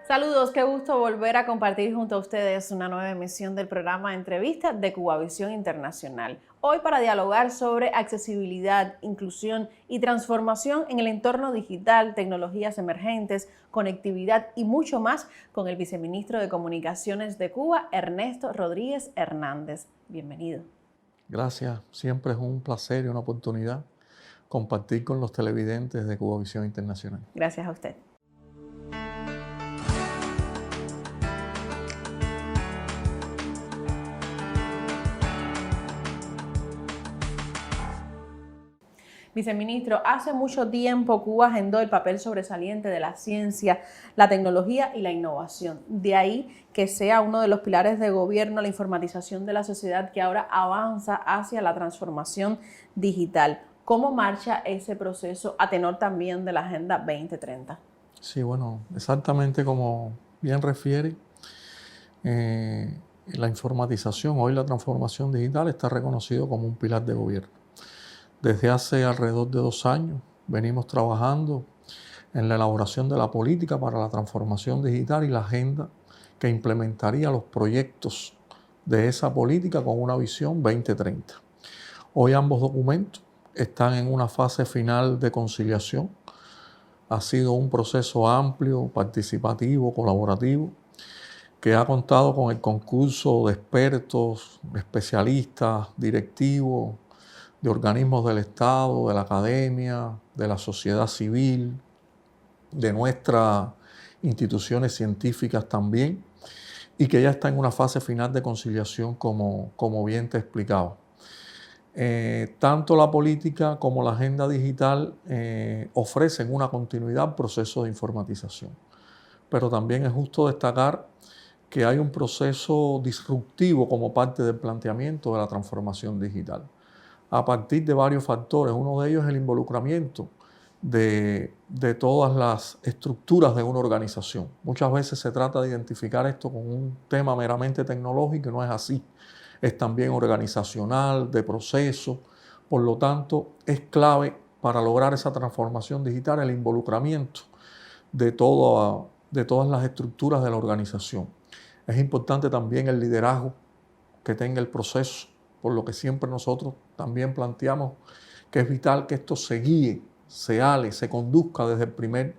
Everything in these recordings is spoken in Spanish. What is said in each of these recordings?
Saludos, qué gusto volver a compartir junto a ustedes una nueva emisión del programa Entrevistas de Cubavisión Internacional. Hoy para dialogar sobre accesibilidad, inclusión y transformación en el entorno digital, tecnologías emergentes, conectividad y mucho más con el viceministro de Comunicaciones de Cuba, Ernesto Rodríguez Hernández. Bienvenido. Gracias, siempre es un placer y una oportunidad compartir con los televidentes de Cubavisión Internacional. Gracias a usted. Viceministro, hace mucho tiempo Cuba agendó el papel sobresaliente de la ciencia, la tecnología y la innovación. De ahí que sea uno de los pilares de gobierno la informatización de la sociedad que ahora avanza hacia la transformación digital. ¿Cómo marcha ese proceso a tenor también de la Agenda 2030? Sí, bueno, exactamente como bien refiere, la informatización, hoy la transformación digital está reconocido como un pilar de gobierno. Desde hace alrededor de 2 años venimos trabajando en la elaboración de la política para la transformación digital y la agenda que implementaría los proyectos de esa política con una visión 2030. Hoy ambos documentos están en una fase final de conciliación. Ha sido un proceso amplio, participativo, colaborativo, que ha contado con el concurso de expertos, especialistas, directivos, de organismos del Estado, de la academia, de la sociedad civil, de nuestras instituciones científicas también, y que ya está en una fase final de conciliación como bien te explicaba. Tanto la política como la agenda digital ofrecen una continuidad al proceso de informatización, pero también es justo destacar que hay un proceso disruptivo como parte del planteamiento de la transformación digital, a partir de varios factores. Uno de ellos es el involucramiento de todas las estructuras de una organización. Muchas veces se trata de identificar esto como un tema meramente tecnológico y no es así. Es también organizacional, de proceso. Por lo tanto, es clave para lograr esa transformación digital el involucramiento de todas las estructuras de la organización. Es importante también el liderazgo que tenga el proceso, por lo que siempre nosotros también planteamos que es vital que esto se guíe, se ale, se conduzca desde el primer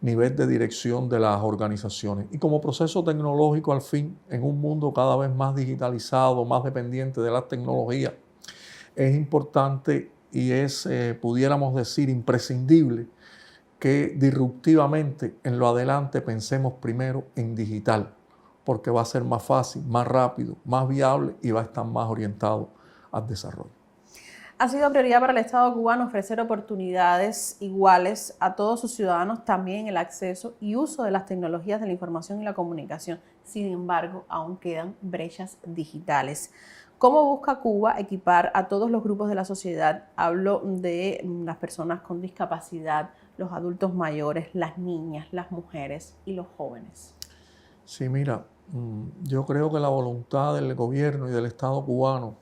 nivel de dirección de las organizaciones. Y como proceso tecnológico, al fin, en un mundo cada vez más digitalizado, más dependiente de las tecnologías, es importante y es, pudiéramos decir, imprescindible que disruptivamente en lo adelante pensemos primero en digital, porque va a ser más fácil, más rápido, más viable y va a estar más orientado al desarrollo. Ha sido prioridad para el Estado cubano ofrecer oportunidades iguales a todos sus ciudadanos, también el acceso y uso de las tecnologías de la información y la comunicación. Sin embargo, aún quedan brechas digitales. ¿Cómo busca Cuba equipar a todos los grupos de la sociedad? Hablo de las personas con discapacidad, los adultos mayores, las niñas, las mujeres y los jóvenes. Sí, mira, yo creo que la voluntad del gobierno y del Estado cubano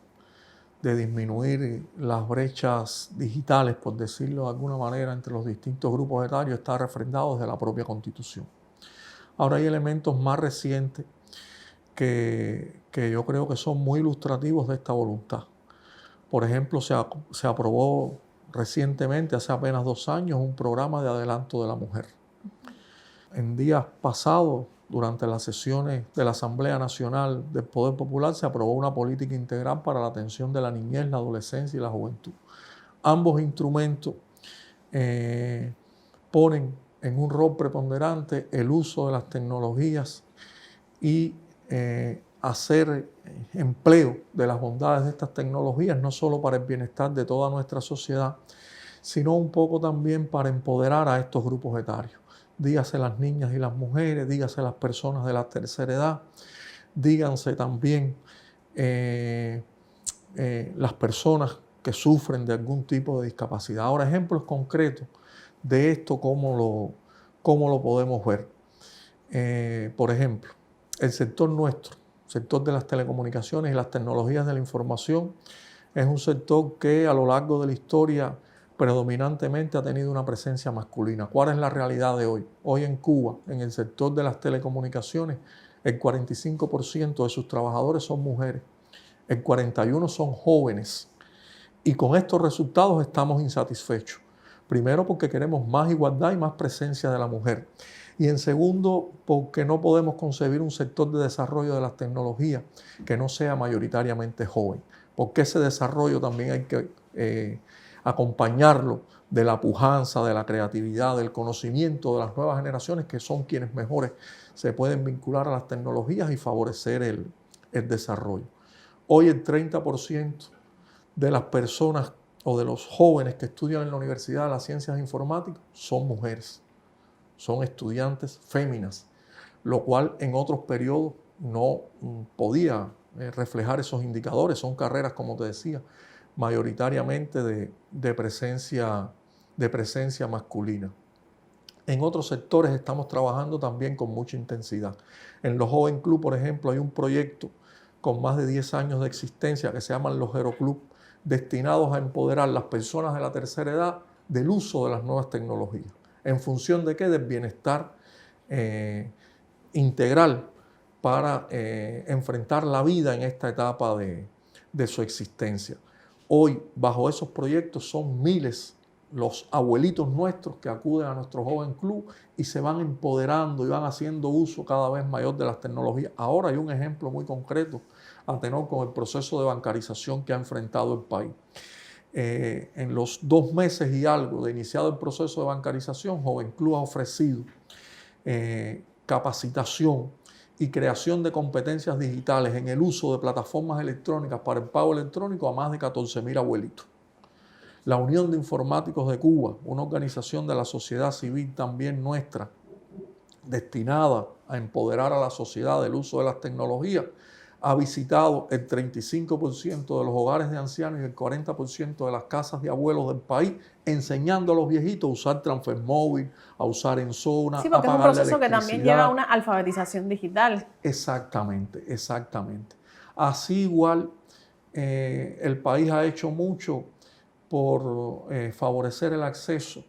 de disminuir las brechas digitales, por decirlo de alguna manera, entre los distintos grupos etarios está refrendado desde la propia Constitución. Ahora hay elementos más recientes que yo creo que son muy ilustrativos de esta voluntad. Por ejemplo, se aprobó recientemente, hace apenas 2 años, un programa de adelanto de la mujer. En días pasados, durante las sesiones de la Asamblea Nacional del Poder Popular, se aprobó una política integral para la atención de la niñez, la adolescencia y la juventud. Ambos instrumentos ponen en un rol preponderante el uso de las tecnologías y hacer empleo de las bondades de estas tecnologías, no solo para el bienestar de toda nuestra sociedad, sino un poco también para empoderar a estos grupos etarios. Dígase las niñas y las mujeres, dígase las personas de la tercera edad, díganse también las personas que sufren de algún tipo de discapacidad. Ahora, ejemplos concretos de esto, cómo lo podemos ver. Por ejemplo, el sector nuestro, el sector de las telecomunicaciones y las tecnologías de la información, es un sector que a lo largo de la historia predominantemente ha tenido una presencia masculina. ¿Cuál es la realidad de hoy? Hoy en Cuba, en el sector de las telecomunicaciones, el 45% de sus trabajadores son mujeres, el 41% son jóvenes. Y con estos resultados estamos insatisfechos. Primero, porque queremos más igualdad y más presencia de la mujer. Y en segundo, porque no podemos concebir un sector de desarrollo de las tecnologías que no sea mayoritariamente joven. Porque ese desarrollo también hay que acompañarlo de la pujanza, de la creatividad, del conocimiento de las nuevas generaciones, que son quienes mejores se pueden vincular a las tecnologías y favorecer el desarrollo. Hoy el 30% de las personas o de los jóvenes que estudian en la Universidad de las Ciencias Informáticas son mujeres, son estudiantes féminas, lo cual en otros periodos no podía reflejar esos indicadores. Son carreras, como te decía, mayoritariamente de presencia masculina. En otros sectores estamos trabajando también con mucha intensidad. En los Joven Club, por ejemplo, hay un proyecto con más de 10 años de existencia que se llaman los Aeroclub, destinados a empoderar a las personas de la tercera edad del uso de las nuevas tecnologías. ¿En función de qué? Del bienestar integral para enfrentar la vida en esta etapa de su existencia. Hoy, bajo esos proyectos, son miles los abuelitos nuestros que acuden a nuestro Joven Club y se van empoderando y van haciendo uso cada vez mayor de las tecnologías. Ahora hay un ejemplo muy concreto a tenor con el proceso de bancarización que ha enfrentado el país. En los 2 meses y algo de iniciado el proceso de bancarización, Joven Club ha ofrecido capacitación y creación de competencias digitales en el uso de plataformas electrónicas para el pago electrónico a más de 14.000 abuelitos. La Unión de Informáticos de Cuba, una organización de la sociedad civil también nuestra, destinada a empoderar a la sociedad del uso de las tecnologías, ha visitado el 35% de los hogares de ancianos y el 40% de las casas de abuelos del país, enseñando a los viejitos a usar transfer móvil, a usar en zona, sí, porque a es un pagar la proceso que también electricidad. lleva a una alfabetización digital. Exactamente, exactamente. Así igual, el país ha hecho mucho por favorecer el acceso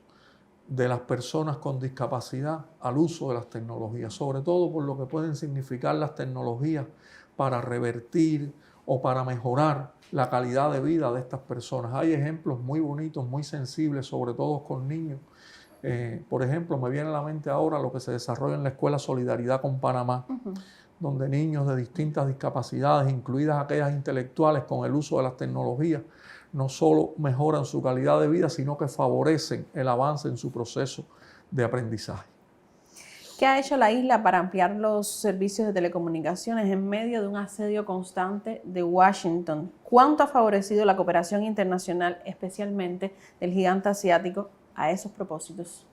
de las personas con discapacidad al uso de las tecnologías, sobre todo por lo que pueden significar las tecnologías para revertir o para mejorar la calidad de vida de estas personas. Hay ejemplos muy bonitos, muy sensibles, sobre todo con niños. Por ejemplo, me viene a la mente ahora lo que se desarrolla en la Escuela Solidaridad con Panamá, donde niños de distintas discapacidades, incluidas aquellas intelectuales, con el uso de las tecnologías, no solo mejoran su calidad de vida, sino que favorecen el avance en su proceso de aprendizaje. ¿Qué ha hecho la isla para ampliar los servicios de telecomunicaciones en medio de un asedio constante de Washington? ¿Cuánto ha favorecido la cooperación internacional, especialmente del gigante asiático, a esos propósitos?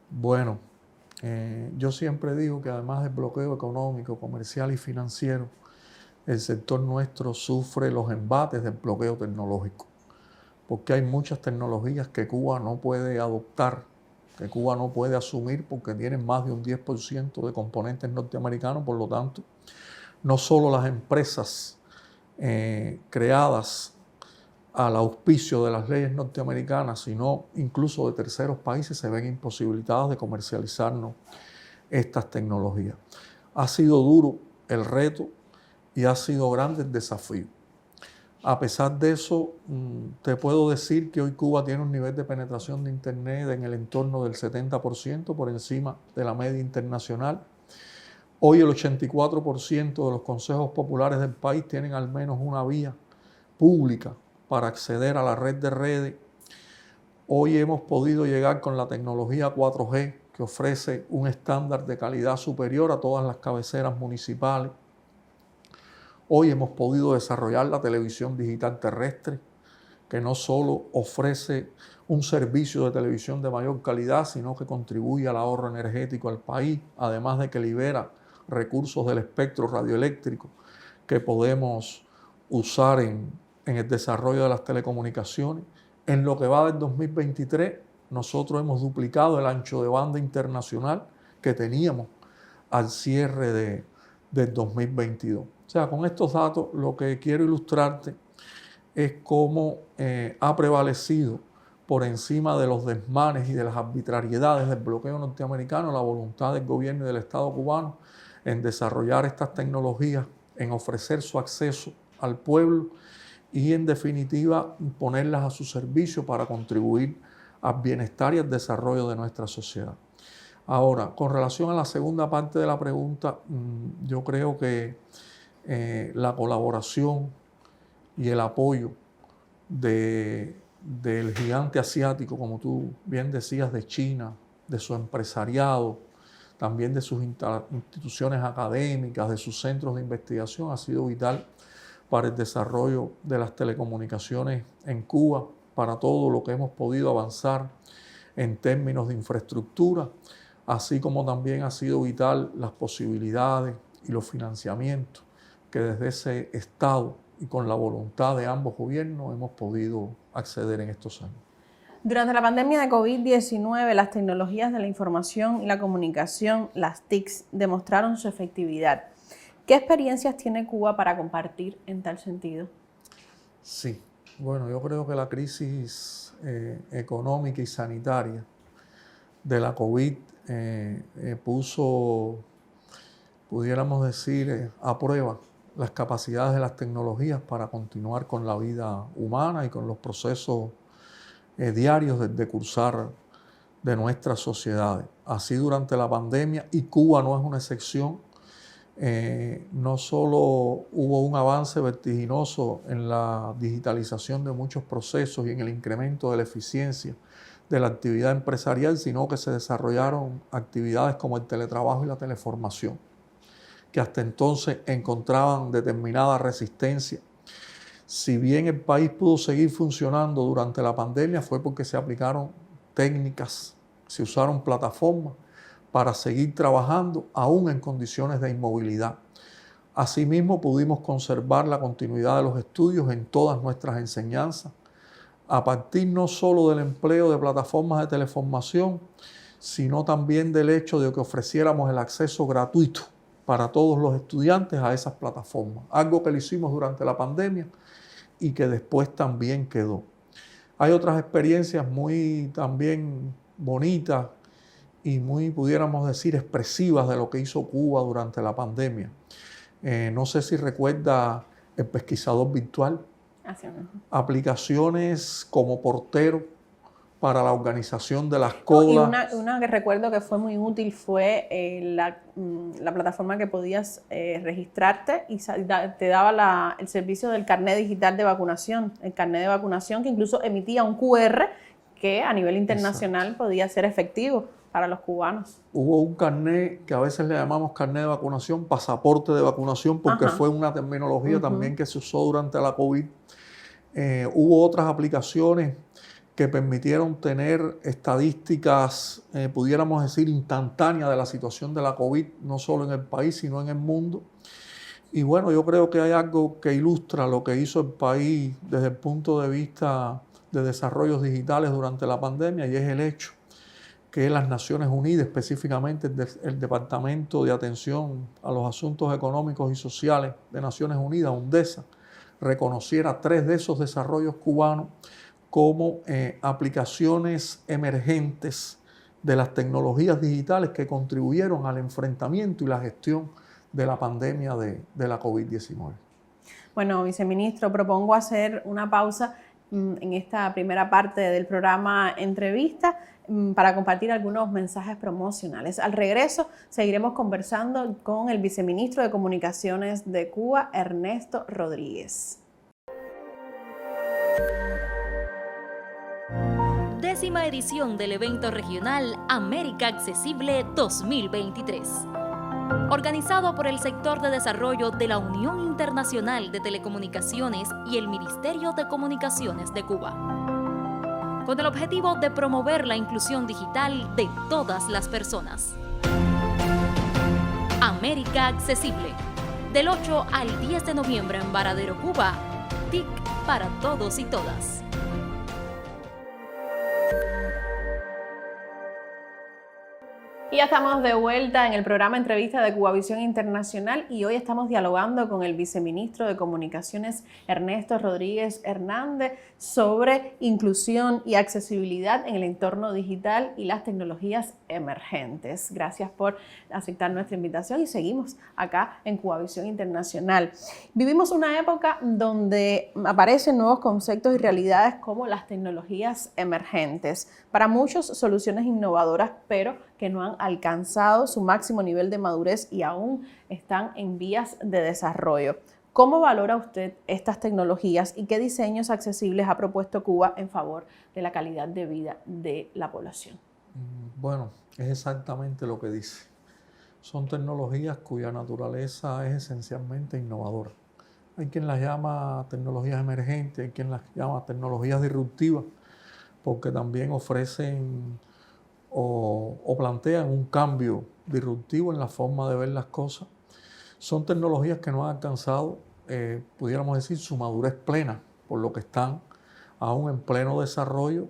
Bueno, yo siempre digo que además del bloqueo económico, comercial y financiero, el sector nuestro sufre los embates del bloqueo tecnológico, porque hay muchas tecnologías que Cuba no puede adoptar, que Cuba no puede asumir porque tienen más de un 10% de componentes norteamericanos. Por lo tanto, no solo las empresas creadas al auspicio de las leyes norteamericanas, sino incluso de terceros países se ven imposibilitadas de comercializarnos estas tecnologías. Ha sido duro el reto y ha sido grande el desafío. A pesar de eso, te puedo decir que hoy Cuba tiene un nivel de penetración de Internet en el entorno del 70%, por encima de la media internacional. Hoy el 84% de los consejos populares del país tienen al menos una vía pública para acceder a la red de redes. Hoy hemos podido llegar con la tecnología 4G, que ofrece un estándar de calidad superior a todas las cabeceras municipales. Hoy hemos podido desarrollar la televisión digital terrestre, que no solo ofrece un servicio de televisión de mayor calidad, sino que contribuye al ahorro energético al país, además de que libera recursos del espectro radioeléctrico que podemos usar en el desarrollo de las telecomunicaciones. En lo que va del 2023, nosotros hemos duplicado el ancho de banda internacional que teníamos al cierre del 2022. O sea, con estos datos lo que quiero ilustrarte es cómo ha prevalecido por encima de los desmanes y de las arbitrariedades del bloqueo norteamericano, la voluntad del gobierno y del Estado cubano en desarrollar estas tecnologías, en ofrecer su acceso al pueblo y en definitiva ponerlas a su servicio para contribuir al bienestar y al desarrollo de nuestra sociedad. Ahora, con relación a la segunda parte de la pregunta, yo creo que la colaboración y el apoyo del gigante asiático, como tú bien decías, de China, de su empresariado, también de sus instituciones académicas, de sus centros de investigación, ha sido vital para el desarrollo de las telecomunicaciones en Cuba, para todo lo que hemos podido avanzar en términos de infraestructura, así como también ha sido vital las posibilidades y los financiamientos que desde ese Estado y con la voluntad de ambos gobiernos hemos podido acceder en estos años. Durante la pandemia de COVID-19, las tecnologías de la información y la comunicación, las TICs, demostraron su efectividad. ¿Qué experiencias tiene Cuba para compartir en tal sentido? Sí, bueno, yo creo que la crisis económica y sanitaria de la COVID puso, pudiéramos decir, a prueba las capacidades de las tecnologías para continuar con la vida humana y con los procesos diarios de cursar de nuestras sociedades. Así durante la pandemia, y Cuba no es una excepción, no solo hubo un avance vertiginoso en la digitalización de muchos procesos y en el incremento de la eficiencia de la actividad empresarial, sino que se desarrollaron actividades como el teletrabajo y la teleformación, que hasta entonces encontraban determinada resistencia. Si bien el país pudo seguir funcionando durante la pandemia, fue porque se aplicaron técnicas, se usaron plataformas para seguir trabajando aún en condiciones de inmovilidad. Asimismo, pudimos conservar la continuidad de los estudios en todas nuestras enseñanzas, a partir no solo del empleo de plataformas de teleformación, sino también del hecho de que ofreciéramos el acceso gratuito para todos los estudiantes a esas plataformas, algo que lo hicimos durante la pandemia y que después también quedó. Hay otras experiencias muy también bonitas y muy, pudiéramos decir, expresivas de lo que hizo Cuba durante la pandemia. No sé si recuerda el pesquisador virtual, aplicaciones como Portero para la organización de las colas. Y una que recuerdo que fue muy útil fue la plataforma que podías registrarte y te daba el servicio del carnet digital de vacunación, el carnet de vacunación que incluso emitía un QR que a nivel internacional podía ser efectivo para los cubanos. Hubo un carnet que a veces le llamamos carnet de vacunación, pasaporte de vacunación, porque fue una terminología también que se usó durante la COVID. Hubo otras aplicaciones que permitieron tener estadísticas, pudiéramos decir, instantáneas de la situación de la COVID, no solo en el país, sino en el mundo. Y bueno, yo creo que hay algo que ilustra lo que hizo el país desde el punto de vista de desarrollos digitales durante la pandemia, y es el hecho que las Naciones Unidas, específicamente el Departamento de Atención a los Asuntos Económicos y Sociales de Naciones Unidas, UNDESA, reconociera 3 de esos desarrollos cubanos como aplicaciones emergentes de las tecnologías digitales que contribuyeron al enfrentamiento y la gestión de la pandemia de la COVID-19. Bueno, viceministro, propongo hacer una pausa en esta primera parte del programa Entrevista para compartir algunos mensajes promocionales. Al regreso seguiremos conversando con el viceministro de Comunicaciones de Cuba, Ernesto Rodríguez. 10ª edición del evento regional América Accesible 2023. Organizado por el Sector de Desarrollo de la Unión Internacional de Telecomunicaciones y el Ministerio de Comunicaciones de Cuba, con el objetivo de promover la inclusión digital de todas las personas. América Accesible, del 8 al 10 de noviembre en Varadero, Cuba, TIC para todos y todas. Y ya estamos de vuelta en el programa Entrevista de Cubavisión Internacional y hoy estamos dialogando con el viceministro de Comunicaciones Ernesto Rodríguez Hernández sobre inclusión y accesibilidad en el entorno digital y las tecnologías emergentes. Gracias por aceptar nuestra invitación y seguimos acá en Cubavisión Internacional. Vivimos una época donde aparecen nuevos conceptos y realidades como las tecnologías emergentes. Para muchos, soluciones innovadoras, pero que no han alcanzado su máximo nivel de madurez y aún están en vías de desarrollo. ¿Cómo valora usted estas tecnologías y qué diseños accesibles ha propuesto Cuba en favor de la calidad de vida de la población? Bueno, es exactamente lo que dice. Son tecnologías cuya naturaleza es esencialmente innovadora. Hay quien las llama tecnologías emergentes, hay quien las llama tecnologías disruptivas, porque también ofrecen o plantean un cambio disruptivo en la forma de ver las cosas. Son tecnologías que no han alcanzado, pudiéramos decir, su madurez plena, por lo que están aún en pleno desarrollo,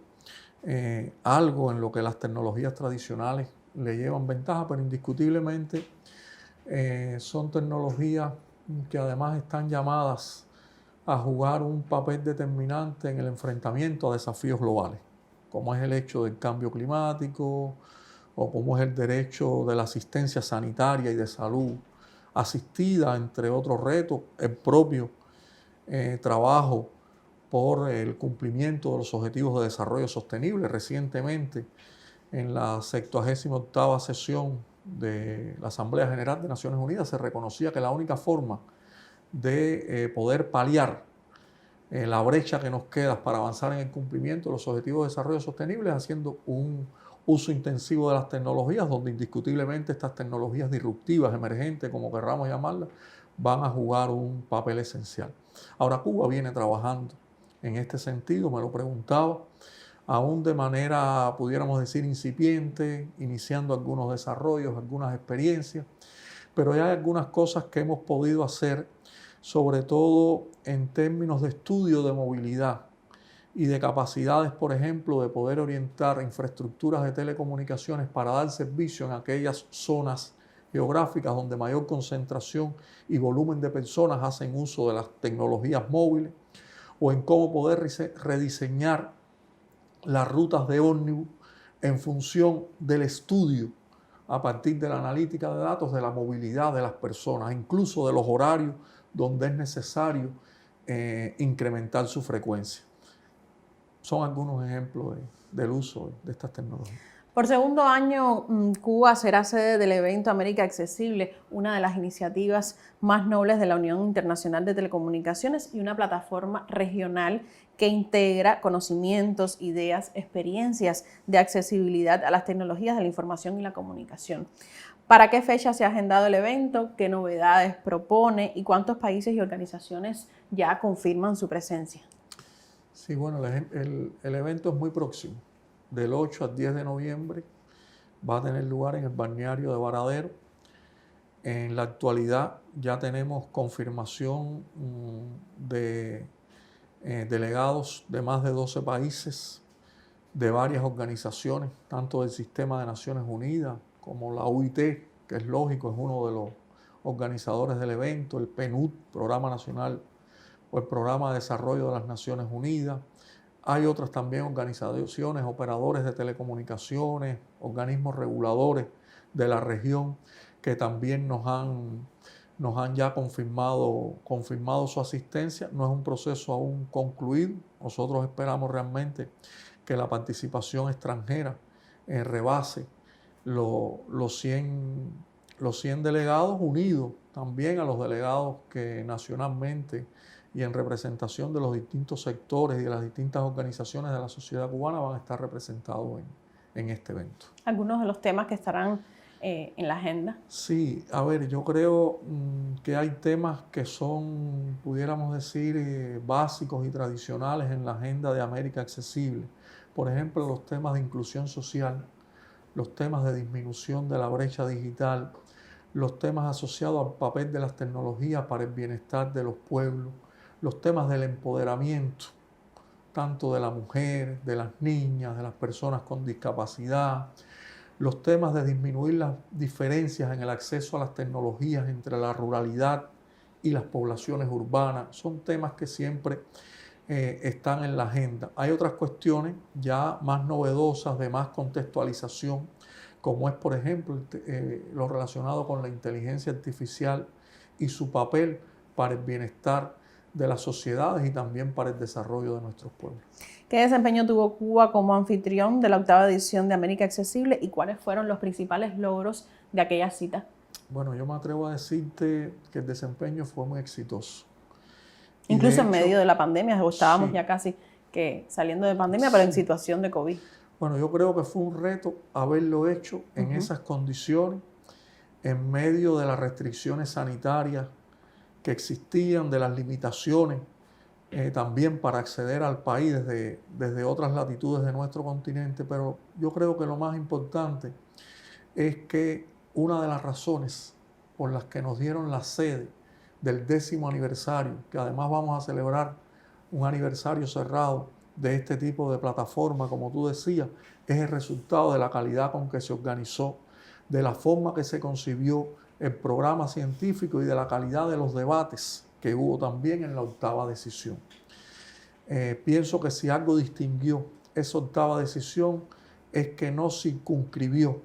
algo en lo que las tecnologías tradicionales le llevan ventaja, pero indiscutiblemente son tecnologías que además están llamadas a jugar un papel determinante en el enfrentamiento a desafíos globales, como es el hecho del cambio climático o como es el derecho de la asistencia sanitaria y de salud asistida, entre otros retos, el propio trabajo por el cumplimiento de los Objetivos de Desarrollo Sostenible. Recientemente, en la 78ª sesión de la Asamblea General de Naciones Unidas, se reconocía que la única forma de poder paliar la brecha que nos queda para avanzar en el cumplimiento de los Objetivos de Desarrollo Sostenible es haciendo un uso intensivo de las tecnologías, donde indiscutiblemente estas tecnologías disruptivas, emergentes, como querramos llamarlas, van a jugar un papel esencial. Ahora, Cuba viene trabajando en este sentido, me lo preguntaba, aún de manera, pudiéramos decir, incipiente, iniciando algunos desarrollos, algunas experiencias, pero ya hay algunas cosas que hemos podido hacer, sobre todo en términos de estudio de movilidad y de capacidades, por ejemplo, de poder orientar infraestructuras de telecomunicaciones para dar servicio en aquellas zonas geográficas donde mayor concentración y volumen de personas hacen uso de las tecnologías móviles, o en cómo poder rediseñar las rutas de ómnibus en función del estudio a partir de la analítica de datos de la movilidad de las personas, incluso de los horarios donde es necesario incrementar su frecuencia. Son algunos ejemplos del uso de estas tecnologías. Por segundo año, Cuba será sede del evento América Accesible, una de las iniciativas más nobles de la Unión Internacional de Telecomunicaciones y una plataforma regional que integra conocimientos, ideas, experiencias de accesibilidad a las tecnologías de la información y la comunicación. ¿Para qué fecha se ha agendado el evento? ¿Qué novedades propone? ¿Y cuántos países y organizaciones ya confirman su presencia? Sí, bueno, el evento es muy próximo. Del 8 al 10 de noviembre va a tener lugar en el balneario de Varadero. En la actualidad ya tenemos confirmación de delegados de más de 12 países, de varias organizaciones, tanto del Sistema de Naciones Unidas como la UIT, que es lógico, es uno de los organizadores del evento, el PNUD, Programa Nacional o el Programa de Desarrollo de las Naciones Unidas. Hay otras también organizaciones, operadores de telecomunicaciones, organismos reguladores de la región que también nos han ya confirmado su asistencia. No es un proceso aún concluido. Nosotros esperamos realmente que la participación extranjera rebase los 100 delegados, unidos también a los delegados que nacionalmente y en representación de los distintos sectores y de las distintas organizaciones de la sociedad cubana van a estar representados en este evento. ¿Algunos de los temas que estarán en la agenda? Sí, a ver, yo creo que hay temas que son, pudiéramos decir, básicos y tradicionales en la agenda de América Accesible. Por ejemplo, los temas de inclusión social, los temas de disminución de la brecha digital, los temas asociados al papel de las tecnologías para el bienestar de los pueblos, los temas del empoderamiento, tanto de la mujer, de las niñas, de las personas con discapacidad, los temas de disminuir las diferencias en el acceso a las tecnologías entre la ruralidad y las poblaciones urbanas, son temas que siempre están en la agenda. Hay otras cuestiones ya más novedosas, de más contextualización, como es, por ejemplo, lo relacionado con la inteligencia artificial y su papel para el bienestar de las sociedades y también para el desarrollo de nuestros pueblos. ¿Qué desempeño tuvo Cuba como anfitrión de la 8ª edición de América Accesible y cuáles fueron los principales logros de aquella cita? Bueno, yo me atrevo a decirte que el desempeño fue muy exitoso. Incluso en medio de la pandemia, estábamos sí, ya casi que saliendo de pandemia, pero en sí. situación de COVID. Bueno, yo creo que fue un reto haberlo hecho en esas condiciones, en medio de las restricciones sanitarias que existían, de las limitaciones también para acceder al país desde otras latitudes de nuestro continente, pero yo creo que lo más importante es que una de las razones por las que nos dieron la sede del 10º aniversario, que además vamos a celebrar un aniversario cerrado de este tipo de plataforma, como tú decías, es el resultado de la calidad con que se organizó, de la forma que se concibió el programa científico y de la calidad de los debates que hubo también en la 8ª decisión. Pienso que si algo distinguió esa 8ª decisión es que no circunscribió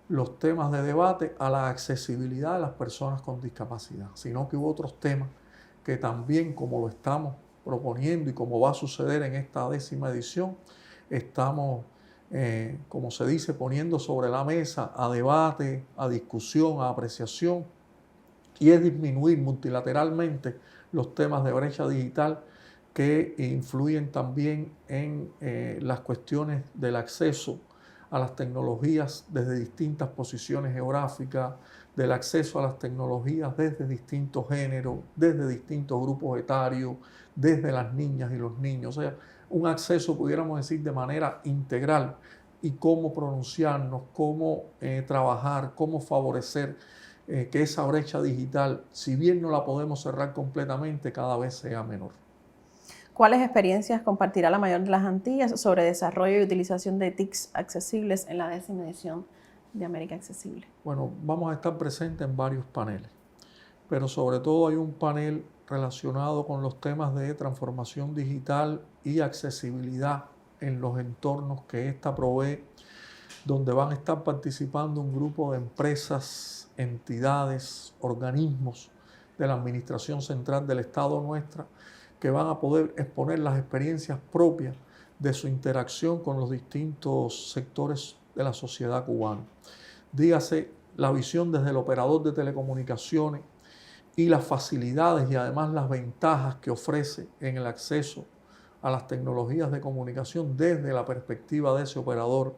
los temas de debate a la accesibilidad de las personas con discapacidad, sino que hubo otros temas que también, como lo estamos proponiendo y como va a suceder en esta 10ª edición, estamos, como se dice, poniendo sobre la mesa a debate, a discusión, a apreciación, y es disminuir multilateralmente los temas de brecha digital que influyen también en las cuestiones del acceso a las tecnologías desde distintas posiciones geográficas, del acceso a las tecnologías desde distintos géneros, desde distintos grupos etarios, desde las niñas y los niños. O sea, un acceso, pudiéramos decir, de manera integral, y cómo pronunciarnos, cómo trabajar, cómo favorecer que esa brecha digital, si bien no la podemos cerrar completamente, cada vez sea menor. ¿Cuáles experiencias compartirá la mayor de las Antillas sobre desarrollo y utilización de TICs accesibles en la 10ª edición de América Accesible? Bueno, vamos a estar presentes en varios paneles, pero sobre todo hay un panel relacionado con los temas de transformación digital y accesibilidad en los entornos que ésta provee, donde van a estar participando un grupo de empresas, entidades, organismos de la Administración Central del Estado nuestra, que van a poder exponer las experiencias propias de su interacción con los distintos sectores de la sociedad cubana. Dígase la visión desde el operador de telecomunicaciones y las facilidades y además las ventajas que ofrece en el acceso a las tecnologías de comunicación desde la perspectiva de ese operador,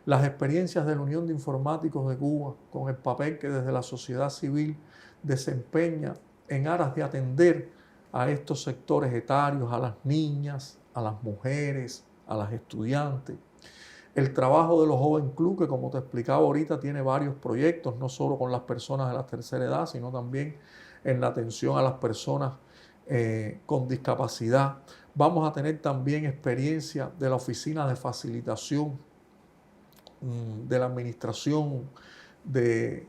las experiencias de la Unión de Informáticos de Cuba con el papel que desde la sociedad civil desempeña en aras de atender a estos sectores etarios, a las niñas, a las mujeres, a las estudiantes. El trabajo de los Joven Club, que como te explicaba ahorita, tiene varios proyectos, no solo con las personas de la tercera edad, sino también en la atención a las personas con discapacidad. Vamos a tener también experiencia de la Oficina de Facilitación de la Administración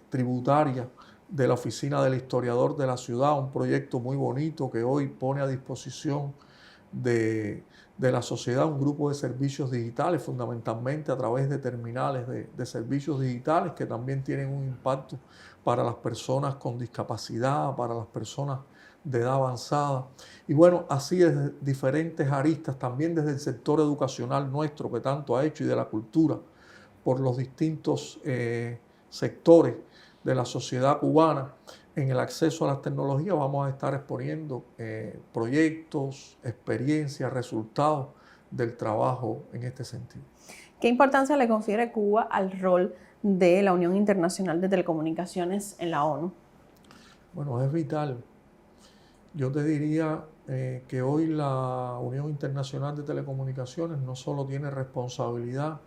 Tributaria, de la Oficina del Historiador de la Ciudad, un proyecto muy bonito que hoy pone a disposición de la sociedad un grupo de servicios digitales, fundamentalmente a través de terminales de servicios digitales que también tienen un impacto para las personas con discapacidad, para las personas de edad avanzada. Y bueno, así desde diferentes aristas, también desde el sector educacional nuestro que tanto ha hecho y de la cultura, por los distintos sectores de la sociedad cubana en el acceso a las tecnologías, vamos a estar exponiendo proyectos, experiencias, resultados del trabajo en este sentido. ¿Qué importancia le confiere Cuba al rol de la Unión Internacional de Telecomunicaciones en la ONU? Bueno, es vital. Yo te diría que hoy la Unión Internacional de Telecomunicaciones no solo tiene responsabilidad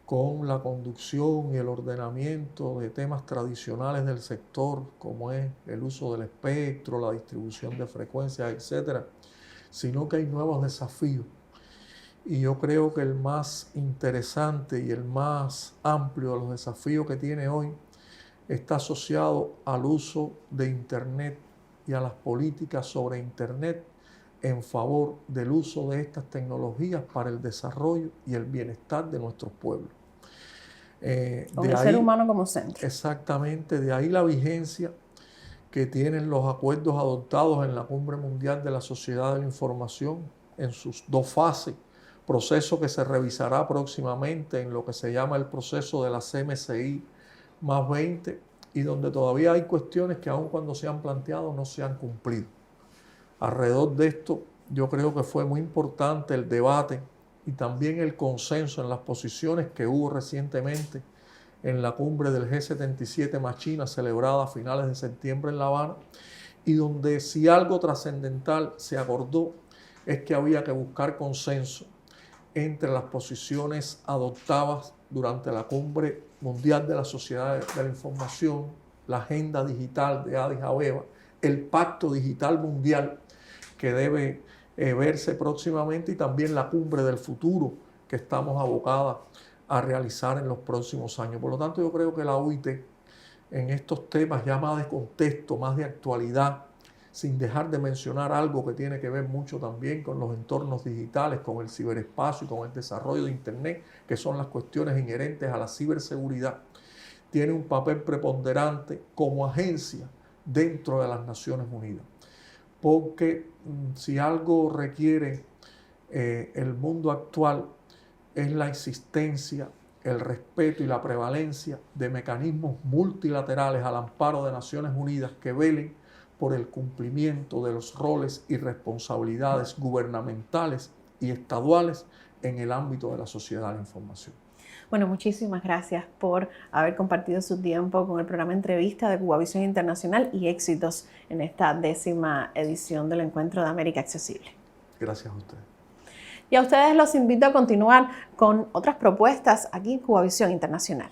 con la conducción y el ordenamiento de temas tradicionales del sector, como es el uso del espectro, la distribución de frecuencias, etcétera, sino que hay nuevos desafíos. Y yo creo que el más interesante y el más amplio de los desafíos que tiene hoy está asociado al uso de Internet y a las políticas sobre Internet en favor del uso de estas tecnologías para el desarrollo y el bienestar de nuestros pueblos. Con el ser humano como centro. Exactamente, de ahí la vigencia que tienen los acuerdos adoptados en la Cumbre Mundial de la Sociedad de la Información en sus dos fases, proceso que se revisará próximamente en lo que se llama el proceso de la CMCI más 20, y donde todavía hay cuestiones que aun cuando se han planteado no se han cumplido. Alrededor de esto yo creo que fue muy importante el debate y también el consenso en las posiciones que hubo recientemente en la cumbre del G77 más China, celebrada a finales de septiembre en La Habana, y donde si algo trascendental se acordó es que había que buscar consenso entre las posiciones adoptadas durante la Cumbre Mundial de la Sociedad de la Información, la Agenda Digital de Addis Abeba, el Pacto Digital Mundial que debe verse próximamente, y también la Cumbre del Futuro que estamos abocadas a realizar en los próximos años. Por lo tanto, yo creo que la OIT en estos temas ya más de contexto, más de actualidad, sin dejar de mencionar algo que tiene que ver mucho también con los entornos digitales, con el ciberespacio y con el desarrollo de Internet, que son las cuestiones inherentes a la ciberseguridad, tiene un papel preponderante como agencia dentro de las Naciones Unidas. Porque si algo requiere el mundo actual es la existencia, el respeto y la prevalencia de mecanismos multilaterales al amparo de Naciones Unidas que velen por el cumplimiento de los roles y responsabilidades gubernamentales y estaduales en el ámbito de la sociedad de la información. Bueno, muchísimas gracias por haber compartido su tiempo con el programa Entrevista de Cubavisión Internacional y éxitos en esta 10ª edición del Encuentro de América Accesible. Gracias a ustedes. Y a ustedes los invito a continuar con otras propuestas aquí en Cubavisión Internacional.